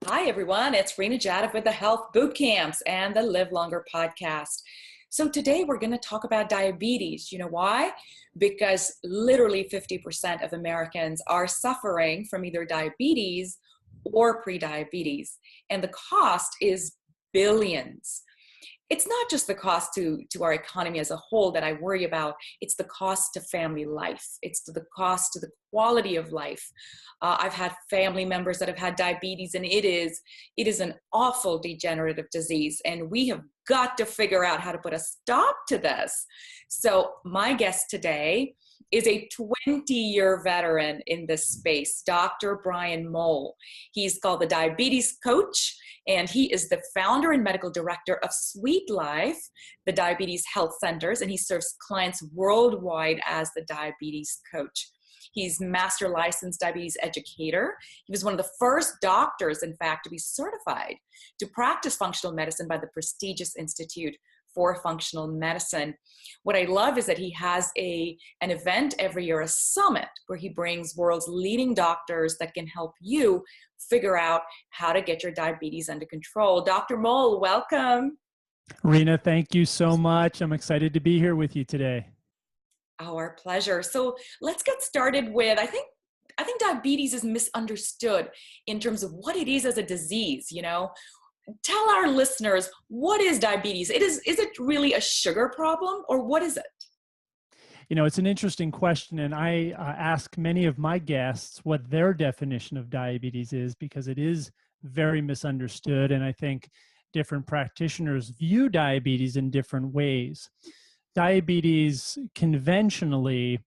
Hi, everyone. It's Rena Jadov with the Health Boot Camps and the Live Longer podcast. So today we're going to talk about diabetes. You know why? Because literally 50% of Americans are suffering from either diabetes or prediabetes, and the cost is billions. It's not just the cost to our economy as a whole that I worry about. It's the cost to family life. It's the cost to the quality of life. I've had family members that have had diabetes, and it is an awful degenerative disease, and we have got to figure out how to put a stop to this. So my guest today is a 20-year veteran in this space, Dr. Mowll. He's called the Diabetes Coach, and he is the founder and medical director of Sweet Life, the diabetes health centers, and he serves clients worldwide as the diabetes coach. He's master licensed diabetes educator. He was one of the first doctors, in fact, to be certified to practice functional medicine by the prestigious Institute for Functional Medicine. What I love is that he has an event every year, a summit, where he brings world's leading doctors that can help you figure out how to get your diabetes under control. Dr. Mowll, welcome. Rena, thank you so much. I'm excited to be here with you today. Our pleasure. So let's get started with, I think diabetes is misunderstood in terms of what it is as a disease. Tell our listeners, what is diabetes? Is it really a sugar problem, or what is it? It's an interesting question, and I ask many of my guests what their definition of diabetes is, because it is very misunderstood, and I think different practitioners view diabetes in different ways. Diabetes conventionally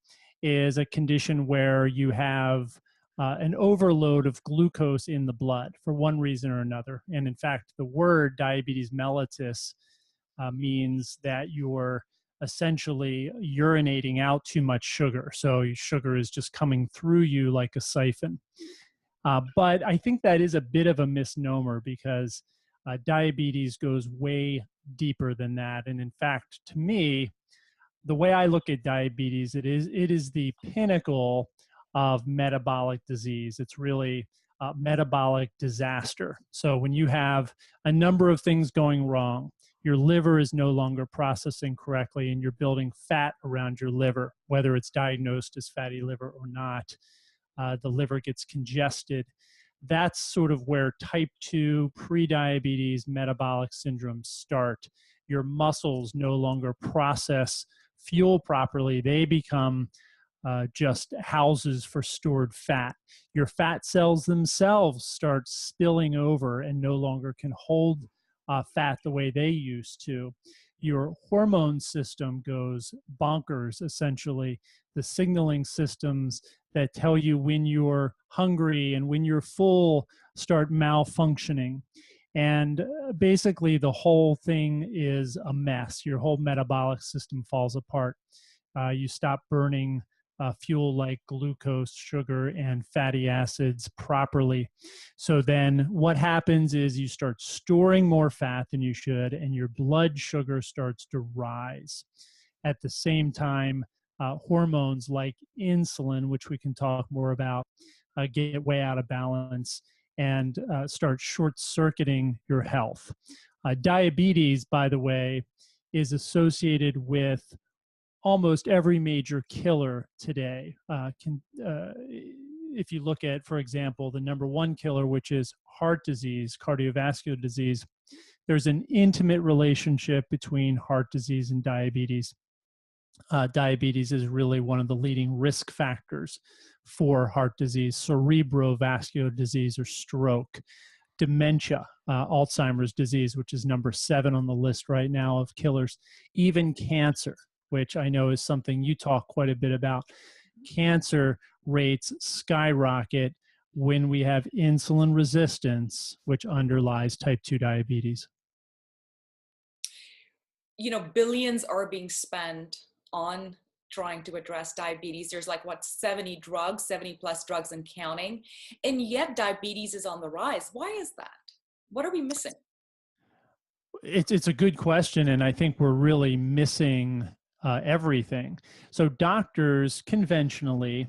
is a condition where you have an overload of glucose in the blood for one reason or another. And in fact, the word diabetes mellitus means that you're essentially urinating out too much sugar. So sugar is just coming through you like a siphon. But I think that is a bit of a misnomer, because diabetes goes way deeper than that. And in fact, to me, the way I look at diabetes, it is the pinnacle of metabolic disease. It's really metabolic disaster. So when you have a number of things going wrong, your liver is no longer processing correctly, and you're building fat around your liver, whether it's diagnosed as fatty liver or not. The liver gets congested. That's sort of where type 2 prediabetes metabolic syndromes start. Your muscles no longer process fuel properly. They become just houses for stored fat. Your fat cells themselves start spilling over and no longer can hold fat the way they used to. Your hormone system goes bonkers, essentially. The signaling systems that tell you when you're hungry and when you're full start malfunctioning. And basically the whole thing is a mess. Your whole metabolic system falls apart. You stop burning fuel like glucose, sugar, and fatty acids properly. So then what happens is you start storing more fat than you should, and your blood sugar starts to rise. At the same time, hormones like insulin, which we can talk more about, get way out of balance and start short-circuiting your health. Diabetes, by the way, is associated with almost every major killer today. If you look at, for example, the number one killer, which is heart disease, cardiovascular disease, there's an intimate relationship between heart disease and diabetes. Diabetes is really one of the leading risk factors for heart disease, cerebrovascular disease or stroke, dementia, Alzheimer's disease, which is number 7 on the list right now of killers, even cancer, which I know is something you talk quite a bit about. Cancer rates skyrocket when we have insulin resistance, which underlies type 2 diabetes. Billions are being spent on trying to address diabetes. There's 70 plus drugs and counting. And yet diabetes is on the rise. Why is that? What are we missing? It's a good question. And I think we're really missing everything. So doctors conventionally,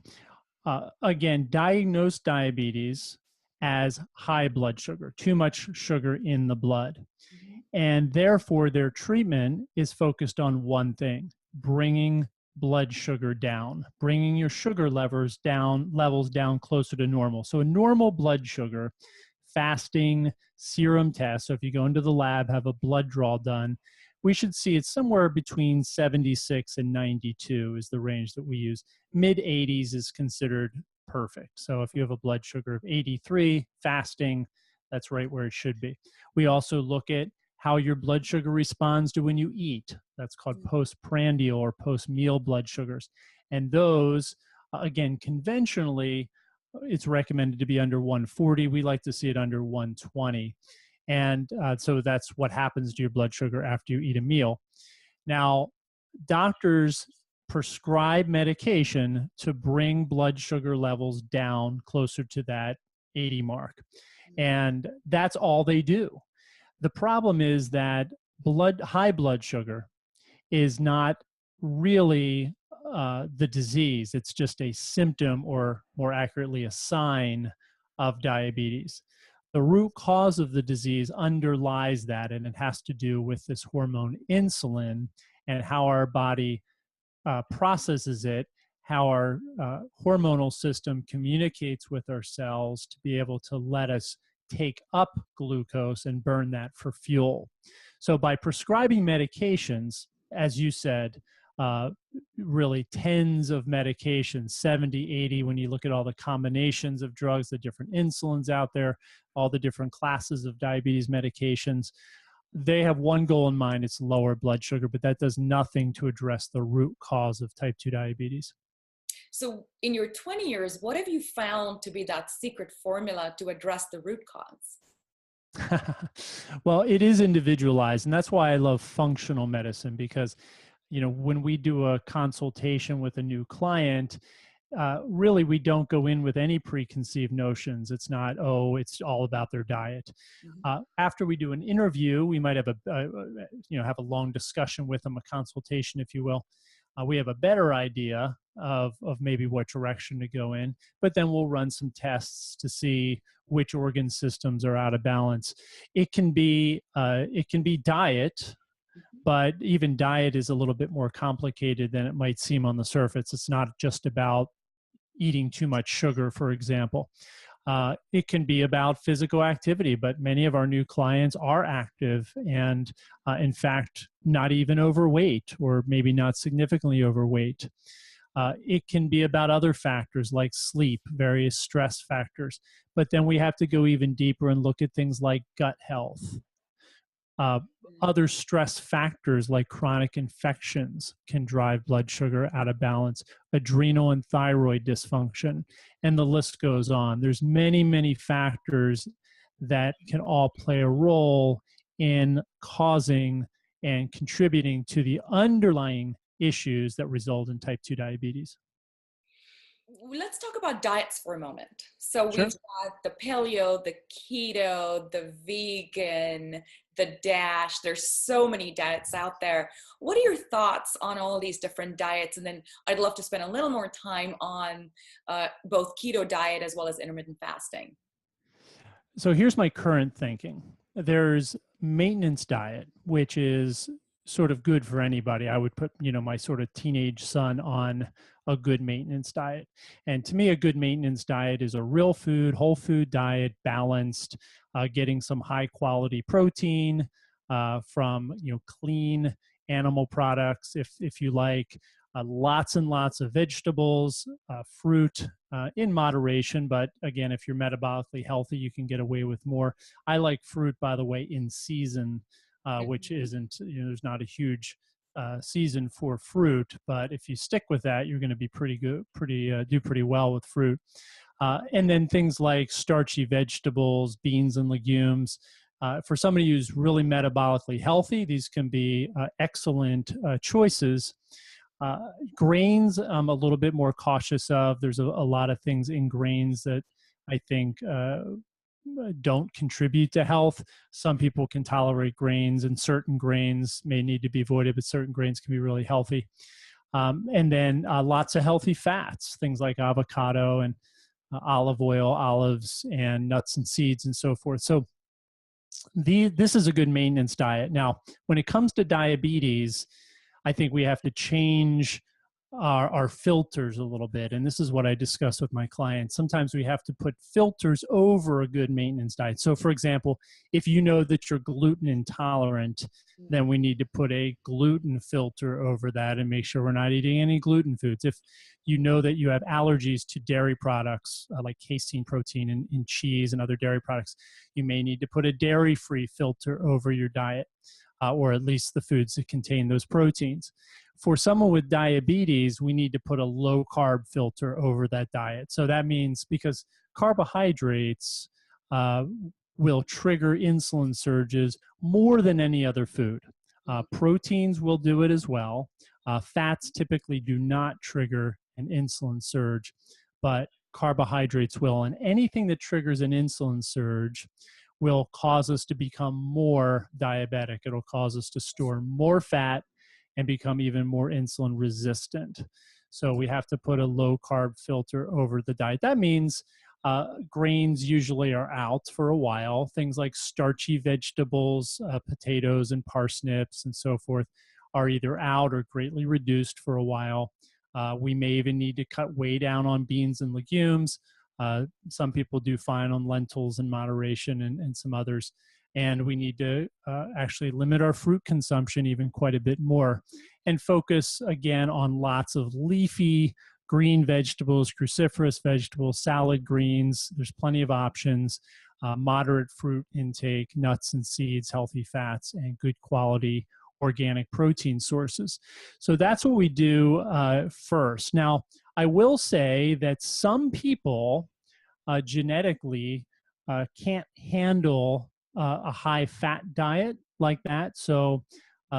again, diagnose diabetes as high blood sugar, too much sugar in the blood. Mhm. And therefore, their treatment is focused on one thing: bringing blood sugar down, bringing your sugar levels down closer to normal. So a normal blood sugar, fasting serum test. So if you go into the lab, have a blood draw done, we should see it's somewhere between 76 and 92 is the range that we use. Mid 80s is considered perfect. So if you have a blood sugar of 83 fasting, that's right where it should be. We also look at how your blood sugar responds to when you eat. That's called postprandial or post-meal blood sugars. And those, again, conventionally, it's recommended to be under 140. We like to see it under 120. And so that's what happens to your blood sugar after you eat a meal. Now, doctors prescribe medication to bring blood sugar levels down closer to that 80 mark. And that's all they do. The problem is that high blood sugar is not really the disease. It's just a symptom, or more accurately, a sign of diabetes. The root cause of the disease underlies that, and it has to do with this hormone insulin and how our body processes it, how our hormonal system communicates with our cells to be able to let us take up glucose and burn that for fuel. So by prescribing medications, as you said, really tens of medications, 70, 80, when you look at all the combinations of drugs, the different insulins out there, all the different classes of diabetes medications, they have one goal in mind: it's lower blood sugar, but that does nothing to address the root cause of type 2 diabetes. So in your 20 years, what have you found to be that secret formula to address the root cause? Well, it is individualized, and that's why I love functional medicine, because when we do a consultation with a new client, really we don't go in with any preconceived notions. It's not, oh, it's all about their diet. After we do an interview, we might have have a long discussion with them, a consultation, if you will. We have a better idea of maybe what direction to go in, but then we'll run some tests to see which organ systems are out of balance. It can be diet, but even diet is a little bit more complicated than it might seem on the surface. It's not just about eating too much sugar, for example. It can be about physical activity, but many of our new clients are active and, in fact, not even overweight, or maybe not significantly overweight. It can be about other factors like sleep, various stress factors. But then we have to go even deeper and look at things like gut health. Other stress factors like chronic infections can drive blood sugar out of balance, adrenal and thyroid dysfunction, and the list goes on. There's many, many factors that can all play a role in causing and contributing to the underlying issues that result in type 2 diabetes. Let's talk about diets for a moment. So Sure. we've got the paleo, the keto, the vegan, the DASH. There's so many diets out there. What are your thoughts on all these different diets? And then I'd love to spend a little more time on both keto diet as well as intermittent fasting. So here's my current thinking. There's maintenance diet, which is sort of good for anybody. I would put, my sort of teenage son on a good maintenance diet. And to me, a good maintenance diet is a real food, whole food diet, balanced, getting some high quality protein from, clean animal products, if you like, lots and lots of vegetables, fruit in moderation. But again, if you're metabolically healthy, you can get away with more. I like fruit, by the way, in season, which isn't, there's not a huge season for fruit, but if you stick with that, you're going to be pretty good, do pretty well with fruit. And then things like starchy vegetables, beans and legumes. For somebody who's really metabolically healthy, these can be excellent choices. Grains, I'm a little bit more cautious of. There's a lot of things in grains that I think don't contribute to health. Some people can tolerate grains, and certain grains may need to be avoided, but certain grains can be really healthy. And then lots of healthy fats, things like avocado and olive oil, olives, and nuts and seeds and so forth. So this is a good maintenance diet. Now, when it comes to diabetes, I think we have to change our filters a little bit. And this is what I discuss with my clients. Sometimes we have to put filters over a good maintenance diet. So for example, if you know that you're gluten intolerant, then we need to put a gluten filter over that and make sure we're not eating any gluten foods. If you know that you have allergies to dairy products like casein protein in cheese and other dairy products, you may need to put a dairy-free filter over your diet, or at least the foods that contain those proteins. For someone with diabetes, we need to put a low carb filter over that diet. So that means because carbohydrates will trigger insulin surges more than any other food. Proteins will do it as well. Fats typically do not trigger an insulin surge, but carbohydrates will. And anything that triggers an insulin surge will cause us to become more diabetic. It'll cause us to store more fat and become even more insulin resistant. So we have to put a low carb filter over the diet. That means grains usually are out for a while. Things like starchy vegetables, potatoes and parsnips and so forth are either out or greatly reduced for a while. We may even need to cut way down on beans and legumes. Some people do fine on lentils in moderation and some others. And we need to actually limit our fruit consumption even quite a bit more and focus again on lots of leafy green vegetables, cruciferous vegetables, salad greens. There's plenty of options, moderate fruit intake, nuts and seeds, healthy fats, and good quality organic protein sources. So that's what we do first. Now, I will say that some people genetically can't handle a high fat diet like that. So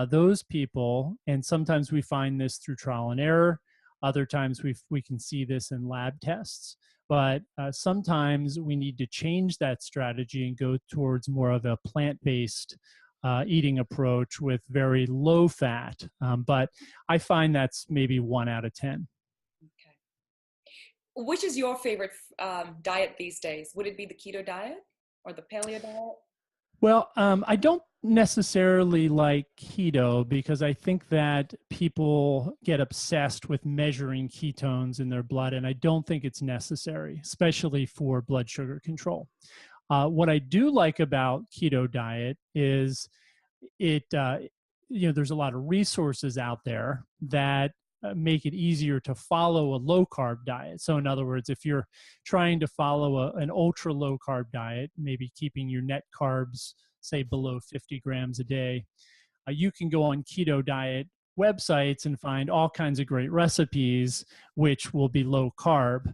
those people, and sometimes we find this through trial and error. Other times we can see this in lab tests. But sometimes we need to change that strategy and go towards more of a plant-based eating approach with very low fat. But I find that's maybe 1 out of 10. Okay. Which is your favorite diet these days? Would it be the keto diet or the paleo diet? Well, I don't necessarily like keto because I think that people get obsessed with measuring ketones in their blood, and I don't think it's necessary, especially for blood sugar control. What I do like about keto diet is there's a lot of resources out there that make it easier to follow a low carb diet. So in other words, if you're trying to follow an ultra low carb diet, maybe keeping your net carbs, say below 50 grams a day, you can go on keto diet websites and find all kinds of great recipes, which will be low carb.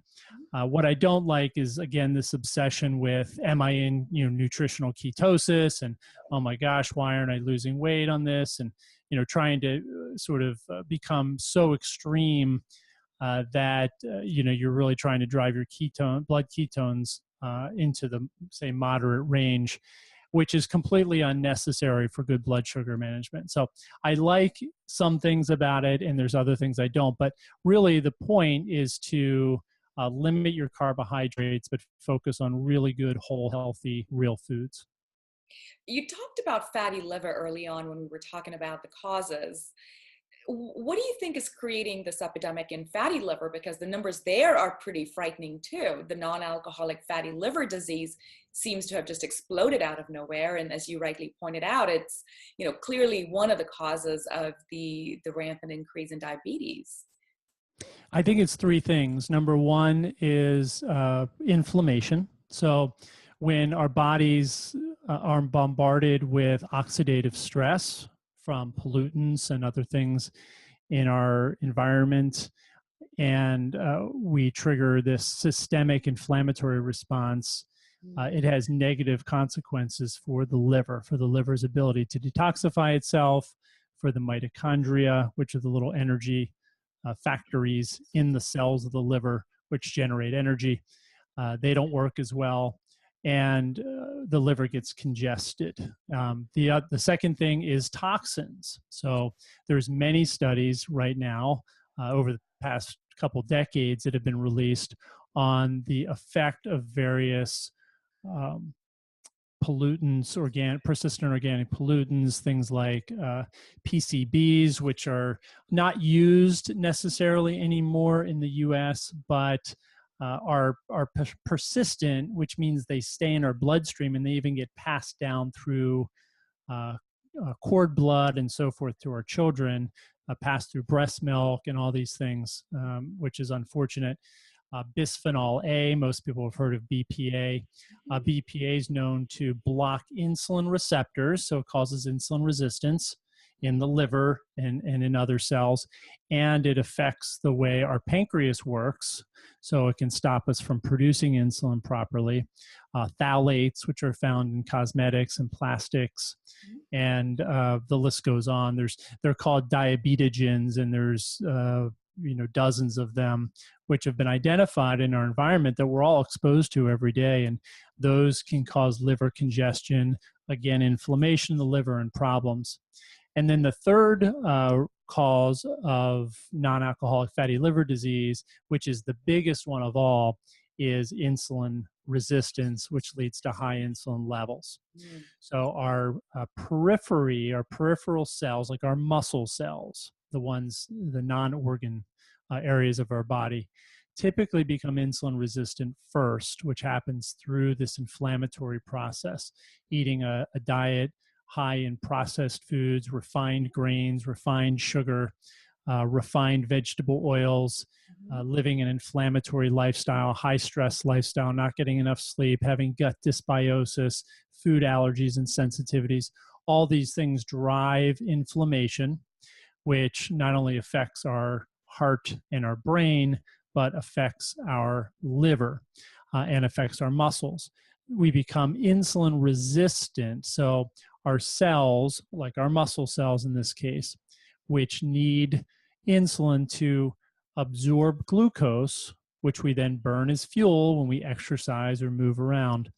What I don't like is, again, this obsession with, am I in nutritional ketosis? And, oh my gosh, why aren't I losing weight on this? And, trying to sort of become so extreme that, you're really trying to drive your blood ketones into the, say, moderate range, which is completely unnecessary for good blood sugar management. So I like some things about it, and there's other things I don't. But really the point is to limit your carbohydrates, but focus on really good, whole, healthy, real foods. You talked about fatty liver early on when we were talking about the causes. What do you think is creating this epidemic in fatty liver? Because the numbers there are pretty frightening too. The non-alcoholic fatty liver disease seems to have just exploded out of nowhere. And as you rightly pointed out, it's clearly one of the causes of the rampant increase in diabetes. I think it's 3 things. Number 1 is inflammation. So when our bodies are bombarded with oxidative stress from pollutants and other things in our environment, and we trigger this systemic inflammatory response, it has negative consequences for the liver's ability to detoxify itself, for the mitochondria, which are the little energy factories in the cells of the liver, which generate energy. They don't work as well, and the liver gets congested. The second thing is toxins. So there's many studies right now over the past couple decades that have been released on the effect of various um, pollutants, persistent organic pollutants, things like PCBs, which are not used necessarily anymore in the U.S., but are persistent, which means they stay in our bloodstream and they even get passed down through uh, cord blood and so forth to our children, pass through breast milk and all these things, which is unfortunate. Bisphenol A, most people have heard of BPA. BPA is known to block insulin receptors, so it causes insulin resistance in the liver and in other cells, and it affects the way our pancreas works, so it can stop us from producing insulin properly. Phthalates, which are found in cosmetics and plastics, and the list goes on. They're called diabetogens, and there's dozens of them, which have been identified in our environment that we're all exposed to every day. And those can cause liver congestion, again, inflammation in the liver and problems. And then the third cause of non-alcoholic fatty liver disease, which is the biggest one of all, is insulin resistance, which leads to high insulin levels. So our peripheral cells, like our muscle cells, the non-organ areas of our body, typically become insulin resistant first, which happens through this inflammatory process, eating a diet high in processed foods, refined grains, refined sugar, refined vegetable oils, living an inflammatory lifestyle, high stress lifestyle, not getting enough sleep, having gut dysbiosis, food allergies and sensitivities. All these things drive inflammation, which not only affects our heart and our brain, but affects our liver and affects our muscles. We become insulin resistant. So our cells, like our muscle cells in this case, which need insulin to absorb glucose, which we then burn as fuel when we exercise or move around,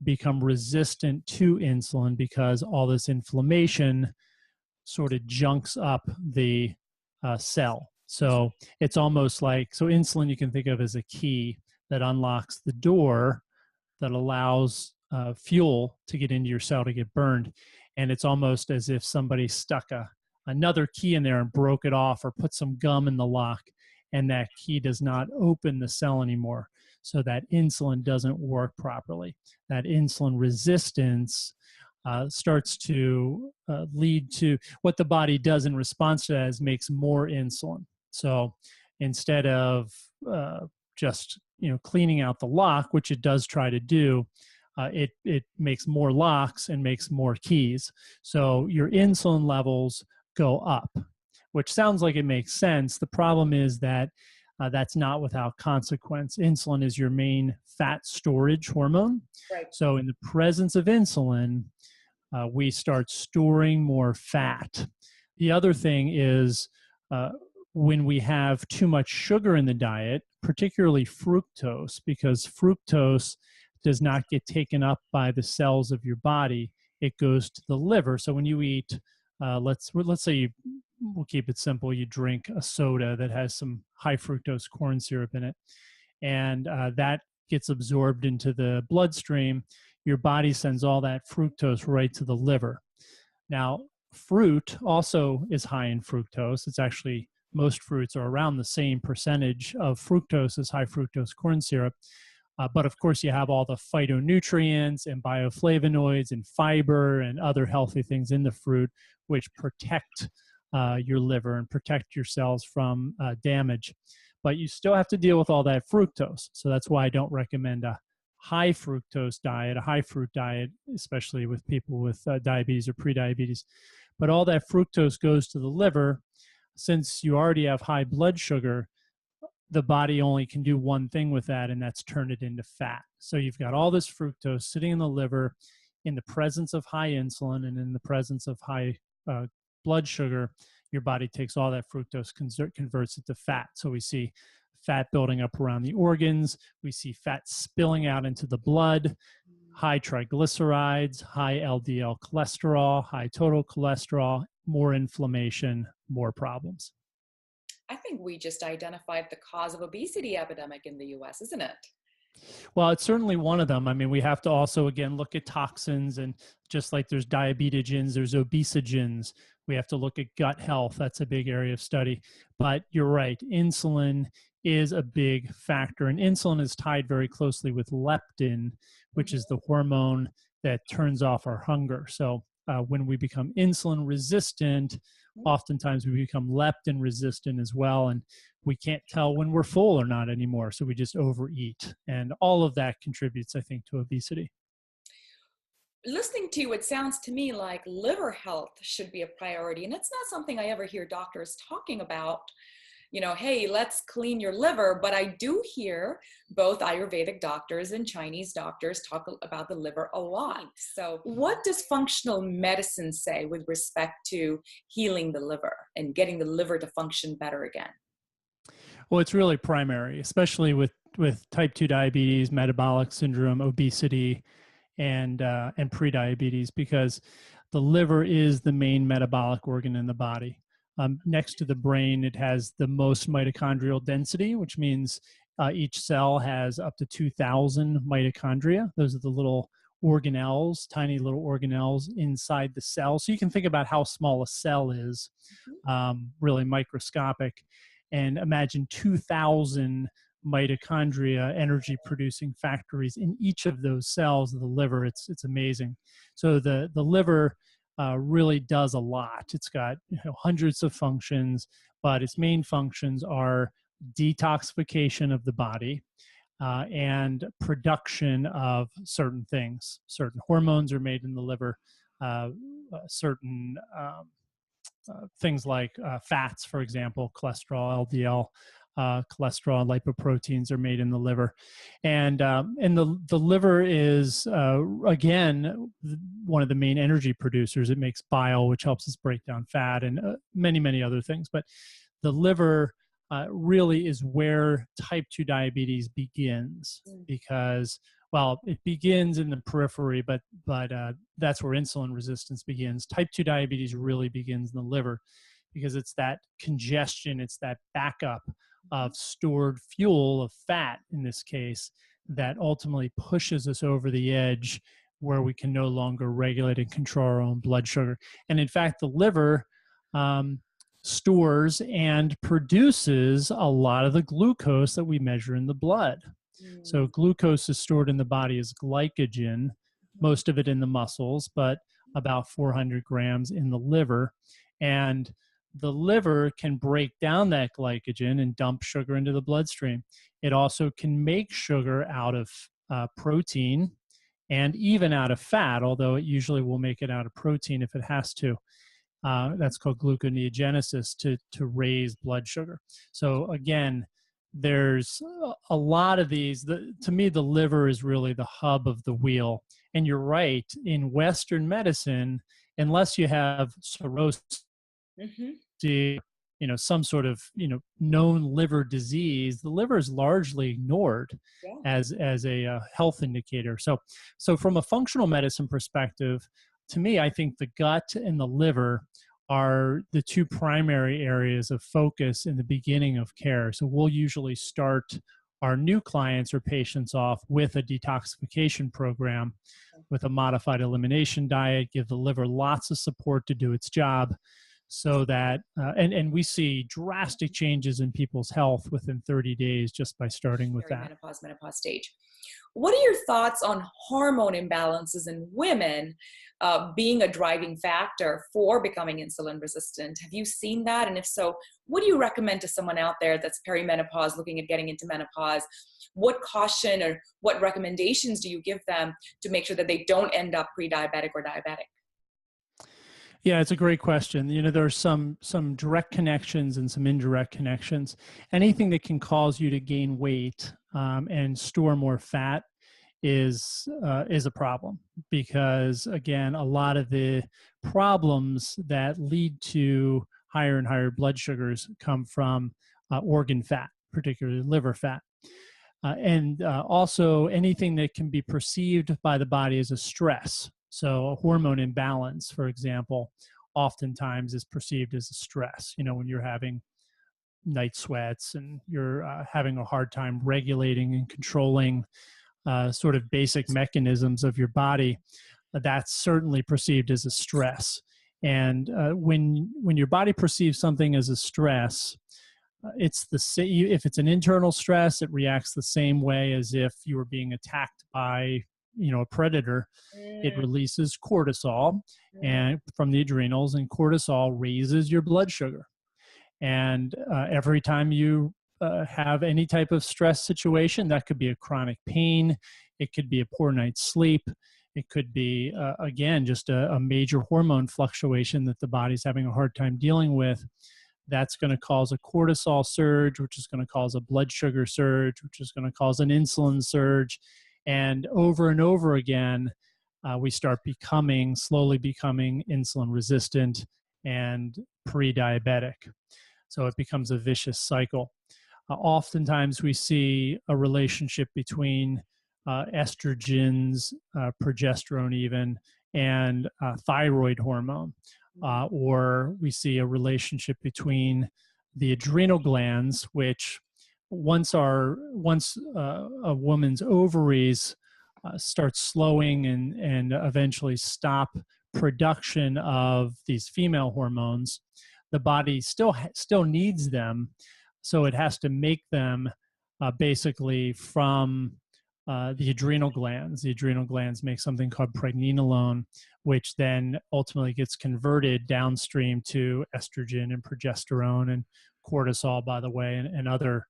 become resistant to insulin because all this inflammation sort of junks up the cell. So it's almost like, so insulin you can think of as a key that unlocks the door that allows fuel to get into your cell to get burned. And it's almost as if somebody stuck another key in there and broke it off, or put some gum in the lock, and that key does not open the cell anymore. So that insulin doesn't work properly. That insulin resistance starts to lead to what the body does in response to that is makes more insulin. So instead of just cleaning out the lock, which it does try to do, it makes more locks and makes more keys. So your insulin levels go up, which sounds like it makes sense. The problem is that that's not without consequence. Insulin is your main fat storage hormone. Right. So in the presence of insulin, we start storing more fat. The other thing is when we have too much sugar in the diet, particularly fructose, because fructose does not get taken up by the cells of your body, it goes to the liver. So when you eat, let's say we'll keep it simple, you drink a soda that has some high fructose corn syrup in it, and that gets absorbed into the bloodstream. Your body sends all that fructose right to the liver. Now, fruit also is high in fructose. It's actually, most fruits are around the same percentage of fructose as high fructose corn syrup. But of course, you have all the phytonutrients and bioflavonoids and fiber and other healthy things in the fruit, which protect your liver and protect your cells from damage. But you still have to deal with all that fructose. So that's why I don't recommend a high fructose diet, a high fruit diet, especially with people with diabetes or prediabetes. But all that fructose goes to the liver. Since you already have high blood sugar, the body only can do one thing with that, and that's turn it into fat. So you've got all this fructose sitting in the liver in the presence of high insulin and in the presence of high blood sugar. Your body takes all that fructose, converts it to fat. So we see fat building up around the organs. We see fat spilling out into the blood, high triglycerides, high LDL cholesterol, high total cholesterol, more inflammation, more problems. I think we just identified the cause of obesity epidemic in the US, isn't it? Well, it's certainly one of them. I mean, we have to also, again, look at toxins, and just like there's diabetogens, there's obesogens. We have to look at gut health. That's a big area of study. But you're right, insulin is a big factor. And insulin is tied very closely with leptin, which is the hormone that turns off our hunger. So when we become insulin resistant, oftentimes we become leptin resistant as well. And we can't tell when we're full or not anymore. So we just overeat. And all of that contributes, I think, to obesity. Listening to you, it sounds to me like liver health should be a priority. And it's not something I ever hear doctors talking about, hey, let's clean your liver. But I do hear both Ayurvedic doctors and Chinese doctors talk about the liver a lot. So what does functional medicine say with respect to healing the liver and getting the liver to function better again? Well, it's really primary, especially with type 2 diabetes, metabolic syndrome, obesity, and prediabetes, because the liver is the main metabolic organ in the body. Next to the brain, it has the most mitochondrial density, which means each cell has up to 2,000 mitochondria. Those are the little organelles, tiny little organelles inside the cell. So you can think about how small a cell is, really microscopic. And imagine 2,000 mitochondria, energy producing factories in each of those cells of the liver. It's amazing. So the liver really does a lot. It's got hundreds of functions, but its main functions are detoxification of the body and production of certain things. Certain hormones are made in the liver. Certain things like fats, for example, cholesterol, LDL, cholesterol, and lipoproteins are made in the liver. And the liver is, again, one of the main energy producers. It makes bile, which helps us break down fat, and many, many other things. But the liver really is where type 2 diabetes begins, because, well, it begins in the periphery, but that's where insulin resistance begins. Type 2 diabetes really begins in the liver, because it's that congestion, it's that backup of stored fuel, of fat in this case, that ultimately pushes us over the edge where we can no longer regulate and control our own blood sugar. And in fact, the liver stores and produces a lot of the glucose that we measure in the blood. So glucose is stored in the body as glycogen, most of it in the muscles, but about 400 grams in the liver. And the liver can break down that glycogen and dump sugar into the bloodstream. It also can make sugar out of protein and even out of fat, although it usually will make it out of protein if it has to. That's called gluconeogenesis, to raise blood sugar. So again, there's a lot of these. To me, the liver is really the hub of the wheel. And you're right, in Western medicine, unless you have cirrhosis, some sort of known liver disease, the liver is largely ignored as a health indicator. So from a functional medicine perspective, to me, I think the gut and the liver are the two primary areas of focus in the beginning of care. So we'll usually start our new clients or patients off with a detoxification program, with a modified elimination diet, give the liver lots of support to do its job, so that, and we see drastic changes in people's health within 30 days just by starting with that. Menopause stage. What are your thoughts on hormone imbalances in women being a driving factor for becoming insulin resistant? Have you seen that? And if so, what do you recommend to someone out there that's perimenopause, looking at getting into menopause? What caution or what recommendations do you give them to make sure that they don't end up pre-diabetic or diabetic? Yeah, it's a great question. There are some direct connections and some indirect connections. Anything that can cause you to gain weight and store more fat is a problem, because again, a lot of the problems that lead to higher and higher blood sugars come from organ fat, particularly liver fat. And also anything that can be perceived by the body as a stress. So a hormone imbalance, for example, oftentimes is perceived as a stress. When you're having night sweats and you're having a hard time regulating and controlling sort of basic mechanisms of your body, that's certainly perceived as a stress. And when your body perceives something as a stress, it's the same. If it's an internal stress, it reacts the same way as if you were being attacked by, a predator. It Mm, releases cortisol mm, and from the adrenals, and cortisol raises your blood sugar. And every time you have any type of stress situation, that could be a chronic pain, it could be a poor night's sleep, it could be, again, just a major hormone fluctuation that the body's having a hard time dealing with. That's going to cause a cortisol surge, which is going to cause a blood sugar surge, which is going to cause an insulin surge. And over again, we start slowly becoming insulin resistant and pre-diabetic. So it becomes a vicious cycle. Oftentimes we see a relationship between estrogens, progesterone even, and thyroid hormone. Or we see a relationship between the adrenal glands, which once a woman's ovaries start slowing and eventually stop production of these female hormones, the body still needs them, so it has to make them basically from the adrenal glands. The adrenal glands make something called pregnenolone, which then ultimately gets converted downstream to estrogen and progesterone and cortisol, by the way, and other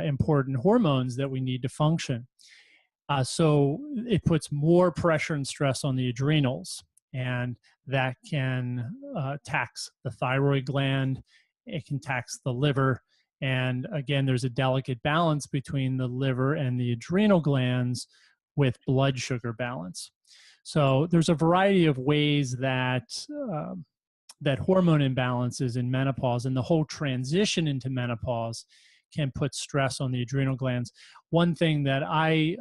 important hormones that we need to function. So it puts more pressure and stress on the adrenals, and that can tax the thyroid gland. It can tax the liver. And again, there's a delicate balance between the liver and the adrenal glands with blood sugar balance. So there's a variety of ways that that hormone imbalances in menopause and the whole transition into menopause can put stress on the adrenal glands. One thing that I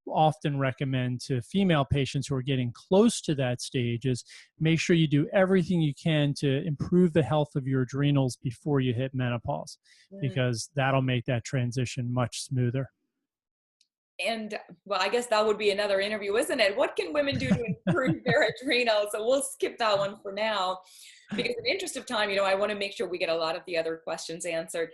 often recommend to female patients who are getting close to that stage is make sure you do everything you can to improve the health of your adrenals before you hit menopause, mm. because that'll make that transition much smoother. And well, I guess that would be another interview, isn't it? What can women do to improve their adrenals? So we'll skip that one for now, because in the interest of time, I want to make sure we get a lot of the other questions answered.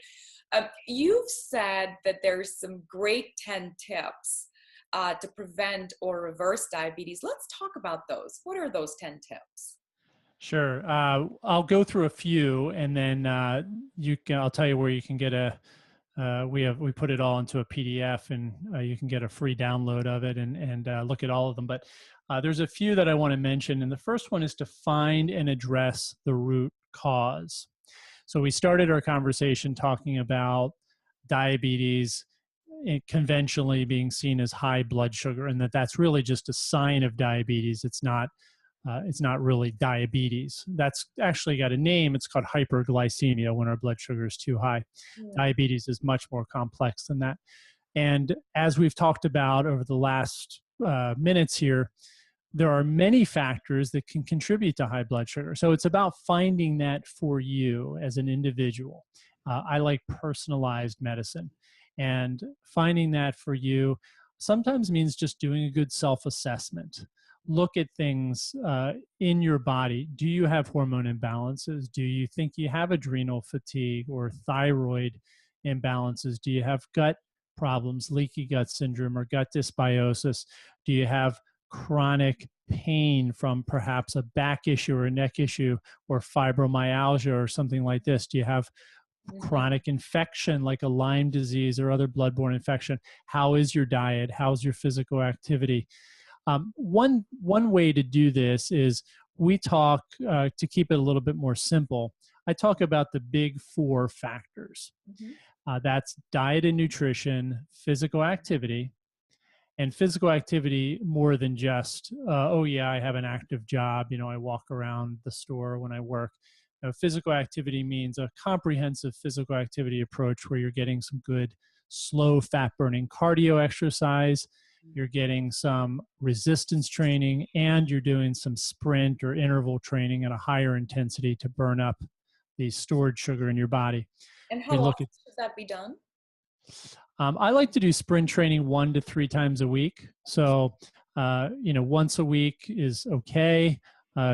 You've said that there's some great 10 tips to prevent or reverse diabetes. Let's talk about those. What are those 10 tips? Sure. I'll go through a few, and then I'll tell you where you can get we put it all into a PDF, and you can get a free download of it and look at all of them. But there's a few that I want to mention. And the first one is to find and address the root cause. So we started our conversation talking about diabetes conventionally being seen as high blood sugar, and that's really just a sign of diabetes. It's not really diabetes. That's actually got a name. It's called hyperglycemia, when our blood sugar is too high. Mm, Diabetes is much more complex than that. And as we've talked about over the last minutes here, there are many factors that can contribute to high blood sugar. So it's about finding that for you as an individual. I like personalized medicine, and finding that for you sometimes means just doing a good self-assessment. Look at things in your body. Do you have hormone imbalances? Do you think you have adrenal fatigue or thyroid imbalances? Do you have gut problems, leaky gut syndrome or gut dysbiosis? Do you have chronic pain from perhaps a back issue or a neck issue or fibromyalgia or something like this? Do you have mhm. chronic infection like a Lyme disease or other bloodborne infection? How is your diet? How's your physical activity? One way to do this is we talk, to keep it a little bit more simple, I talk about the big four factors. Mhm. That's diet and nutrition, physical activity, and physical activity more than just, oh yeah, I have an active job, I walk around the store when I work. Physical activity means a comprehensive physical activity approach where you're getting some good, slow, fat-burning cardio exercise, you're getting some resistance training, and you're doing some sprint or interval training at a higher intensity to burn up the stored sugar in your body. And how We look often at, should that be done? I like to do sprint training 1 to 3 times a week. So, once a week is okay.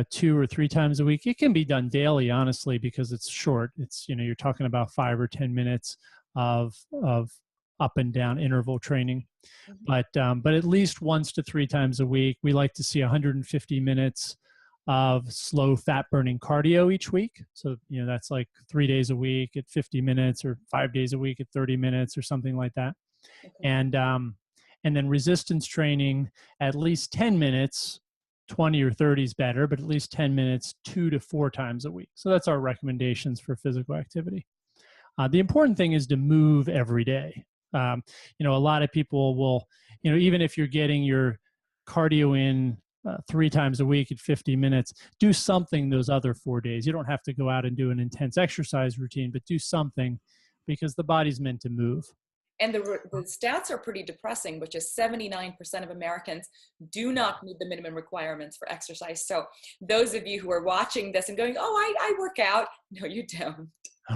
2 or 3 times a week. It can be done daily, honestly, because it's short. It's, you're talking about 5 or 10 minutes of up and down interval training. Mhm. But at least 1 to 3 times a week. We like to see 150 minutes of slow fat burning cardio each week. So, that's like 3 days a week at 50 minutes or 5 days a week at 30 minutes or something like that. Okay. And then resistance training, at least 10 minutes, 20 or 30 is better, but at least 10 minutes, 2 to 4 times a week. So that's our recommendations for physical activity. The important thing is to move every day. Um, a lot of people will, even if you're getting your cardio in 3 times a week at 50 minutes, do something those other 4 days. You don't have to go out and do an intense exercise routine, but do something because the body's meant to move. And the stats are pretty depressing, which is 79% of Americans do not meet the minimum requirements for exercise. So those of you who are watching this and going, oh, I work out. No, you don't.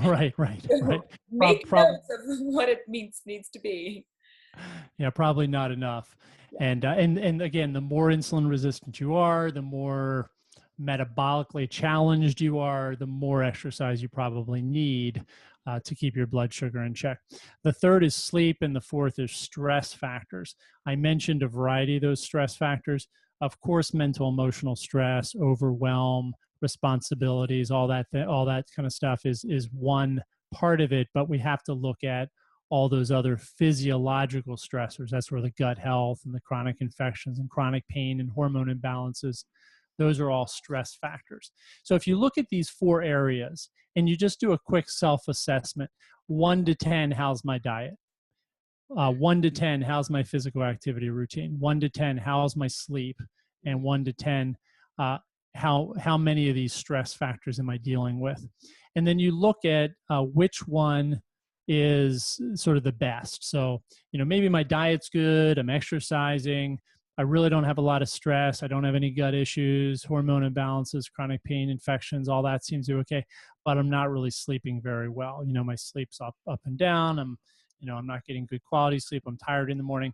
Right. So make notes of what it needs to be. Yeah, probably not enough. Yeah. And again, the more insulin resistant you are, the more metabolically challenged you are, the more exercise you probably need to keep your blood sugar in check. The third is sleep, and the fourth is stress factors. I mentioned a variety of those stress factors. Of course, mental, emotional stress, overwhelm, responsibilities, all that kind of stuff is one part of it. But we have to look at all those other physiological stressors. That's where the gut health and the chronic infections and chronic pain and hormone imbalances, those are all stress factors. So if you look at these 4 areas and you just do a quick self-assessment, 1 to 10, how's my diet? 1 to 10, how's my physical activity routine? 1 to 10, how's my sleep? And 1 to 10, how many of these stress factors am I dealing with? And then you look at which one is sort of the best. So, maybe my diet's good, I'm exercising, I really don't have a lot of stress, I don't have any gut issues, hormone imbalances, chronic pain, infections, all that seems to be okay, but I'm not really sleeping very well. My sleep's up and down. I'm not getting good quality sleep. I'm tired in the morning.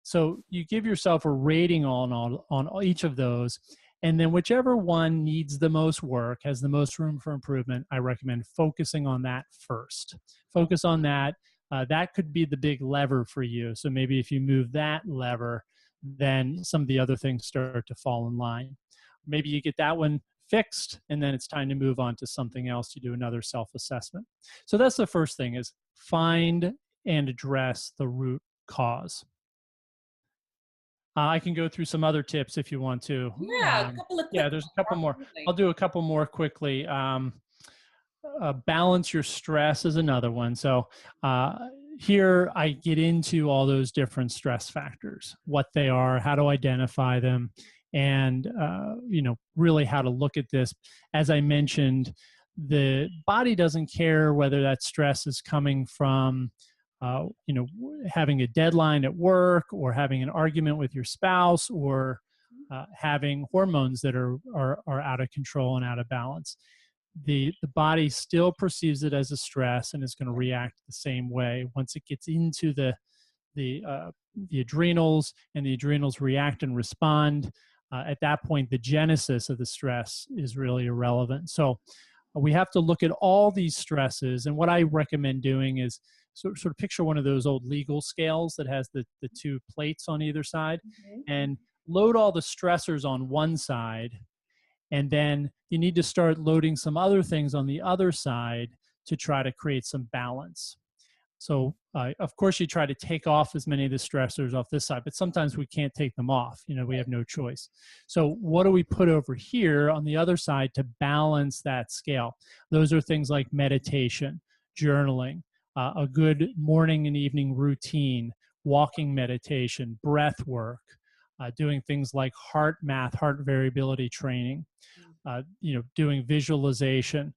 So you give yourself a rating on each of those. And then whichever one needs the most work, has the most room for improvement, I recommend focusing on that first. Focus on that. That could be the big lever for you. So maybe if you move that lever, then some of the other things start to fall in line. Maybe you get that one fixed, and then it's time to move on to something else. You do another self-assessment. So that's the first thing, is find and address the root cause. I can go through some other tips if you want to. Yeah, a couple of quick Yeah, there's a couple more. absolutely. I'll do a couple more quickly. Balance your stress is another one. So here I get into all those different stress factors, what they are, how to identify them, and really how to look at this. As I mentioned, the body doesn't care whether that stress is coming from having a deadline at work, or having an argument with your spouse, or having hormones that are out of control and out of balance. The body still perceives it as a stress and is going to react the same way. Once it gets into the adrenals, and the adrenals react and respond, at that point the genesis of the stress is really irrelevant. So we have to look at all these stresses, and what I recommend doing is sort of picture one of those old legal scales that has the 2 plates on either side, and load all the stressors on one side, and then you need to start loading some other things on the other side to try to create some balance. So of course you try to take off as many of the stressors off this side, but sometimes we can't take them off. We have no choice. So what do we put over here on the other side to balance that scale? Those are things like meditation, journaling, a good morning and evening routine, walking meditation, breath work, doing things like heart variability training, doing visualization.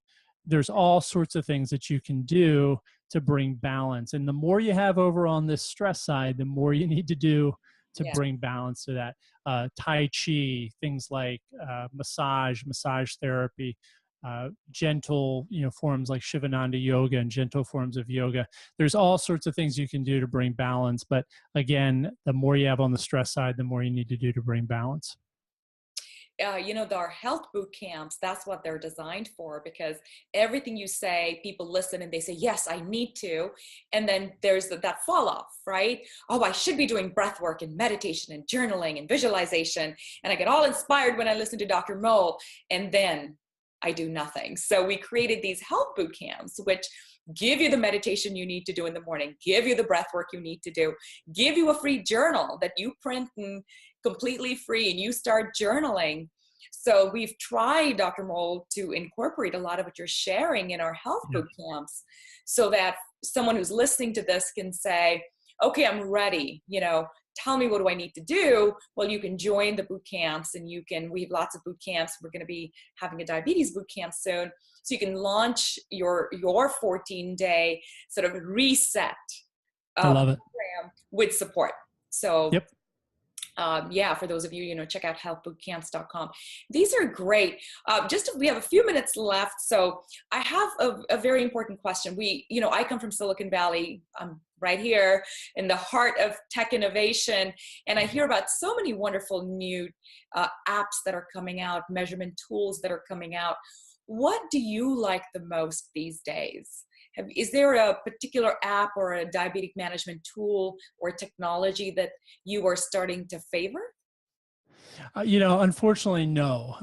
There's all sorts of things that you can do to bring balance. And the more you have over on this stress side, the more you need to do to bring balance to that. Tai Chi, things like massage therapy, gentle, forms like Shivananda yoga and gentle forms of yoga. There's all sorts of things you can do to bring balance. But again, the more you have on the stress side, the more you need to do to bring balance. Our health boot camps, that's what they're designed for, because everything you say, people listen and they say, yes, I need to. And then there's that fall off, right? Oh, I should be doing breath work and meditation and journaling and visualization. And I get all inspired when I listen to Dr. Mowll, and then I do nothing. So we created these health boot camps, which give you the meditation you need to do in the morning, give you the breath work you need to do, give you a free journal that you print and completely free, and you start journaling. So we've tried, Dr. Mowll, to incorporate a lot of what you're sharing in our health boot camps, so that someone who's listening to this can say, okay, I'm ready, tell me, what do I need to do? Well, you can join the boot camps, and we have lots of boot camps. We're going to be having a diabetes boot camp soon. So you can launch your 14-day sort of reset I love it. program with support. So yep. For those of you, check out healthbootcamps.com. These are great. We have a few minutes left. So I have a very important question. I come from Silicon Valley. I'm right here in the heart of tech innovation. And I hear about so many wonderful new apps that are coming out, measurement tools that are coming out. What do you like the most these days? Is there a particular app or a diabetic management tool or technology that you are starting to favor? Unfortunately, no.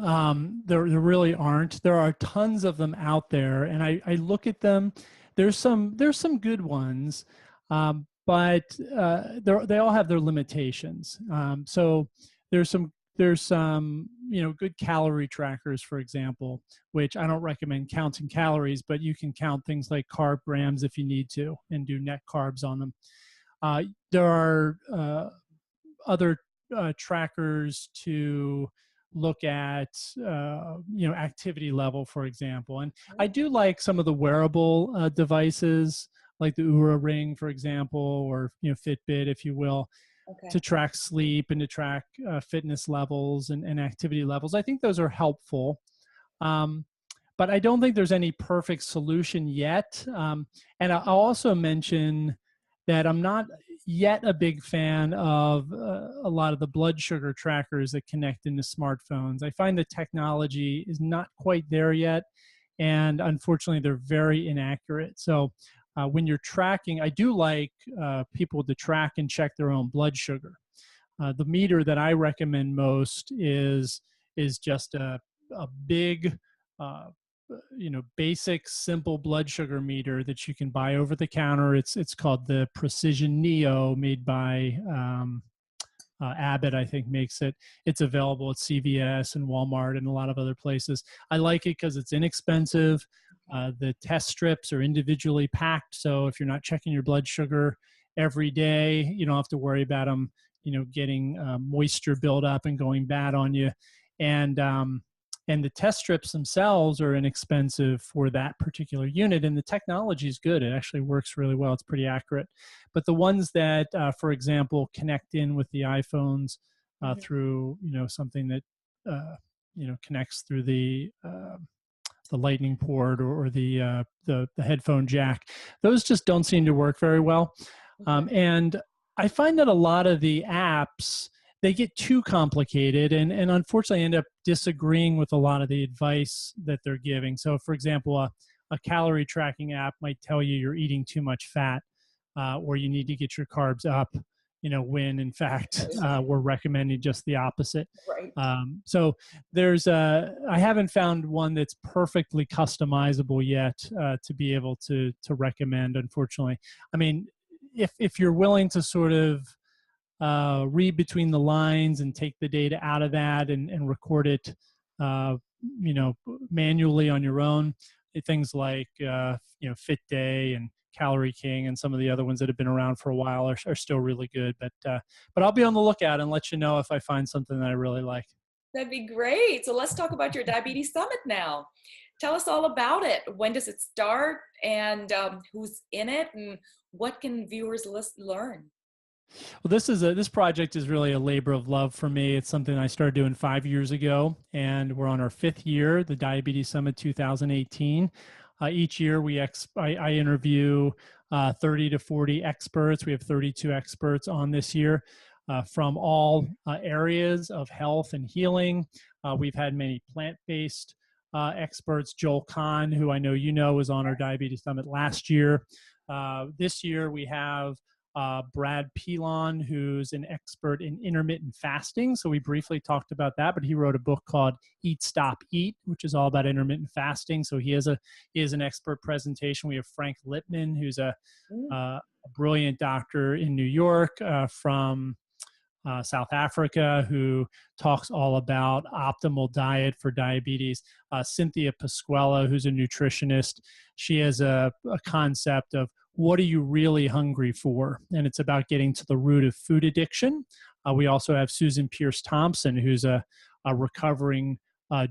There really aren't. There are tons of them out there, and I look at them. There's some good ones, but they all have their limitations. So there's some good calorie trackers, for example, which I don't recommend counting calories, but you can count things like carb grams if you need to, and do net carbs on them. There are other trackers to look at, activity level, for example. And I do like some of the wearable devices, like the Oura Ring, for example, or Fitbit, if you will. Okay. To track sleep and to track fitness levels and activity levels. I think those are helpful. But I don't think there's any perfect solution yet. And I'll also mention that I'm not yet a big fan of a lot of the blood sugar trackers that connect into smartphones. I find the technology is not quite there yet. And unfortunately, they're very inaccurate. So when you're tracking, I do like people to track and check their own blood sugar. The meter that I recommend most is just a big, basic, simple blood sugar meter that you can buy over the counter. It's called the Precision Neo, made by Abbott, I think, makes it. It's available at CVS and Walmart and a lot of other places. I like it because it's inexpensive. The test strips are individually packed, so if you're not checking your blood sugar every day, you don't have to worry about them, getting moisture buildup and going bad on you. And the test strips themselves are inexpensive for that particular unit, and the technology is good. It actually works really well. It's pretty accurate. But the ones that, for example, connect in with the iPhones through, something that, connects through the lightning port or the headphone jack, those just don't seem to work very well. And I find that a lot of the apps, they get too complicated and unfortunately end up disagreeing with a lot of the advice that they're giving. So for example, a calorie tracking app might tell you you're eating too much fat or you need to get your carbs up, when in fact we're recommending just the opposite. Right. So I haven't found one that's perfectly customizable yet to be able to recommend, unfortunately. I mean, if you're willing to sort of read between the lines and take the data out of that and record it, manually on your own, things like, Fit Day and Calorie King and some of the other ones that have been around for a while are still really good. But I'll be on the lookout and let you know if I find something that I really like. That'd be great. So let's talk about your Diabetes Summit now. Tell us all about it. When does it start, and who's in it, and what can viewers learn? Well, this project is really a labor of love for me. It's something I started doing 5 years ago, and we're on our fifth year, the Diabetes Summit 2018. Each year, I interview 30 to 40 experts. We have 32 experts on this year from all areas of health and healing. We've had many plant-based experts. Joel Kahn, who I know you know, was on our Diabetes Summit last year. This year, we have Brad Pilon, who's an expert in intermittent fasting. So we briefly talked about that, but he wrote a book called Eat, Stop, Eat, which is all about intermittent fasting. So he is an expert presentation. We have Frank Lippman, who's a brilliant doctor in New York from South Africa, who talks all about optimal diet for diabetes. Cynthia Pasquella, who's a nutritionist, she has a concept of what are you really hungry for? And it's about getting to the root of food addiction. We also have Susan Pierce Thompson, who's a recovering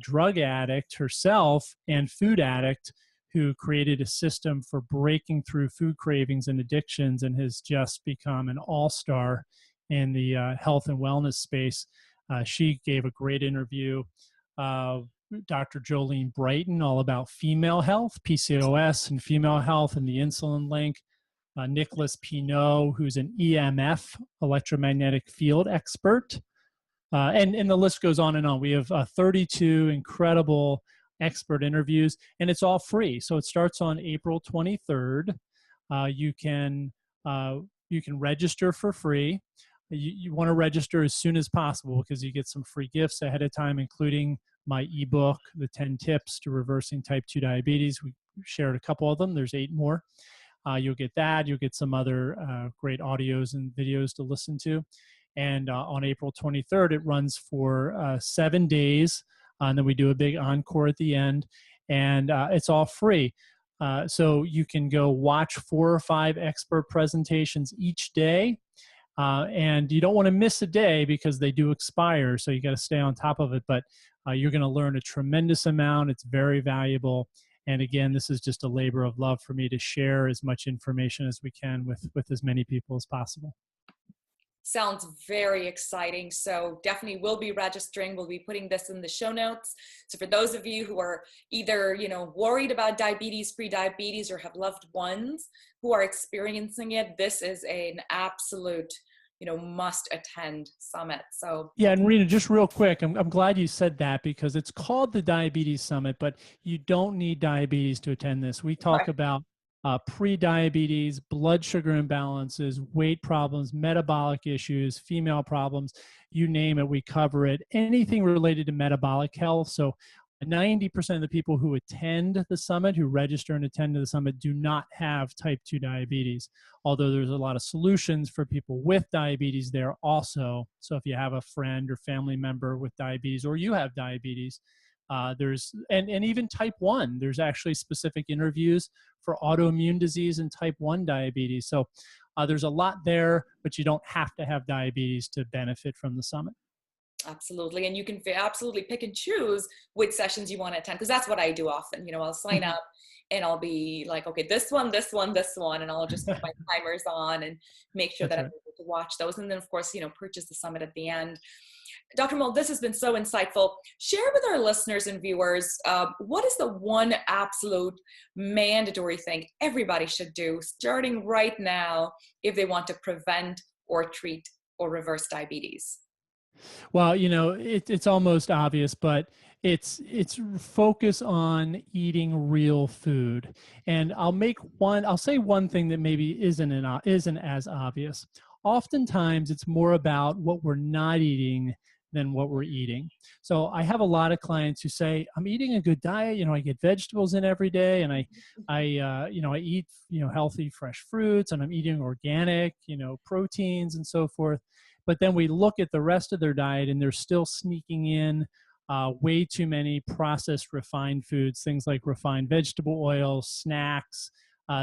drug addict herself and food addict, who created a system for breaking through food cravings and addictions and has just become an all-star in the health and wellness space. She gave a great interview. Dr. Jolene Brighton, all about female health, PCOS and female health and the insulin link. Nicholas Pinot, who's an EMF, electromagnetic field expert. And the list goes on and on. We have 32 incredible expert interviews, and it's all free. So it starts on April 23rd. You can register for free. You want to register as soon as possible because you get some free gifts ahead of time, including my ebook, The 10 Tips to Reversing Type 2 Diabetes. We shared a couple of them. There's 8 more. You'll get that. You'll get some other great audios and videos to listen to. And on April 23rd, it runs for 7 days. And then we do a big encore at the end. And it's all free. So you can go watch 4 or 5 expert presentations each day. And you don't want to miss a day because they do expire. So you got to stay on top of it. But you're going to learn a tremendous amount. It's very valuable. And again, this is just a labor of love for me to share as much information as we can with as many people as possible. Sounds very exciting. So definitely we'll be registering. We'll be putting this in the show notes. So for those of you who are either, worried about diabetes, pre-diabetes, or have loved ones who are experiencing it, this is an absolute, must attend summit. So yeah, and Rena, just real quick, I'm glad you said that because it's called the Diabetes Summit, but you don't need diabetes to attend this. We talk about pre-diabetes, blood sugar imbalances, weight problems, metabolic issues, female problems, you name it, we cover it. Anything related to metabolic health. So 90% of the people who attend the summit, who register and attend to the summit, do not have type 2 diabetes, although there's a lot of solutions for people with diabetes there also. So if you have a friend or family member with diabetes, or you have diabetes, there's even type 1, there's actually specific interviews for autoimmune disease and type 1 diabetes. So there's a lot there, but you don't have to have diabetes to benefit from the summit. Absolutely. And you can absolutely pick and choose which sessions you want to attend, because that's what I do often. I'll sign up and I'll be like, okay, this one, and I'll just put my timers on and make sure that I'm able to watch those. And then of course, purchase the summit at the end. Dr. Mowll, this has been so insightful. Share with our listeners and viewers, what is the one absolute mandatory thing everybody should do starting right now if they want to prevent or treat or reverse diabetes? Well, it's almost obvious, but it's focus on eating real food. And I'll say one thing that maybe isn't as obvious. Oftentimes it's more about what we're not eating than what we're eating. So I have a lot of clients who say, I'm eating a good diet. I get vegetables in every day, and I eat, healthy, fresh fruits, and I'm eating organic, proteins and so forth. But then we look at the rest of their diet and they're still sneaking in way too many processed refined foods, things like refined vegetable oils, snacks,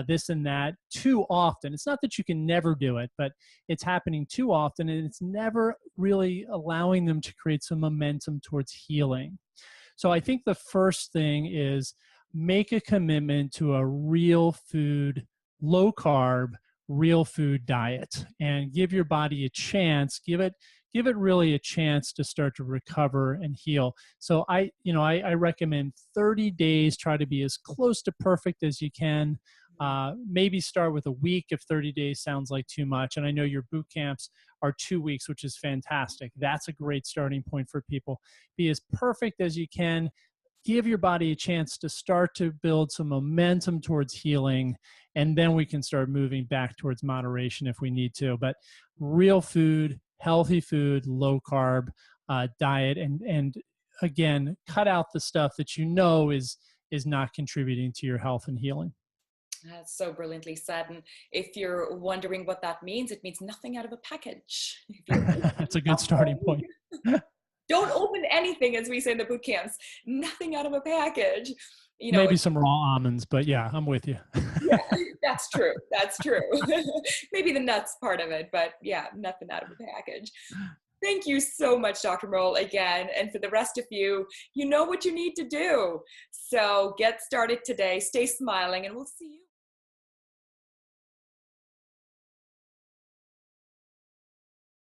this and that too often. It's not that you can never do it, but it's happening too often, and it's never really allowing them to create some momentum towards healing. So I think the first thing is make a commitment to a real food, low carb, real food diet and give your body a chance, give it really a chance to start to recover and heal. So I recommend 30 days, try to be as close to perfect as you can. Maybe start with a week if 30 days sounds like too much. And I know your boot camps are 2 weeks, which is fantastic. That's a great starting point for people. Be as perfect as you can. Give your body a chance to start to build some momentum towards healing, and then we can start moving back towards moderation if we need to. But real food, healthy food, low carb diet, and again, cut out the stuff that is not contributing to your health and healing. That's so brilliantly said. And if you're wondering what that means, it means nothing out of a package. If you're That's a good starting point. don't open anything, as we say in the boot camps, nothing out of a package. Maybe some raw almonds, but yeah, I'm with you. Yeah, that's true. That's true. Maybe the nuts part of it, but yeah, nothing out of a package. Thank you so much, Dr. Mowll, again. And for the rest of you, you know what you need to do. So get started today, stay smiling, and we'll see you.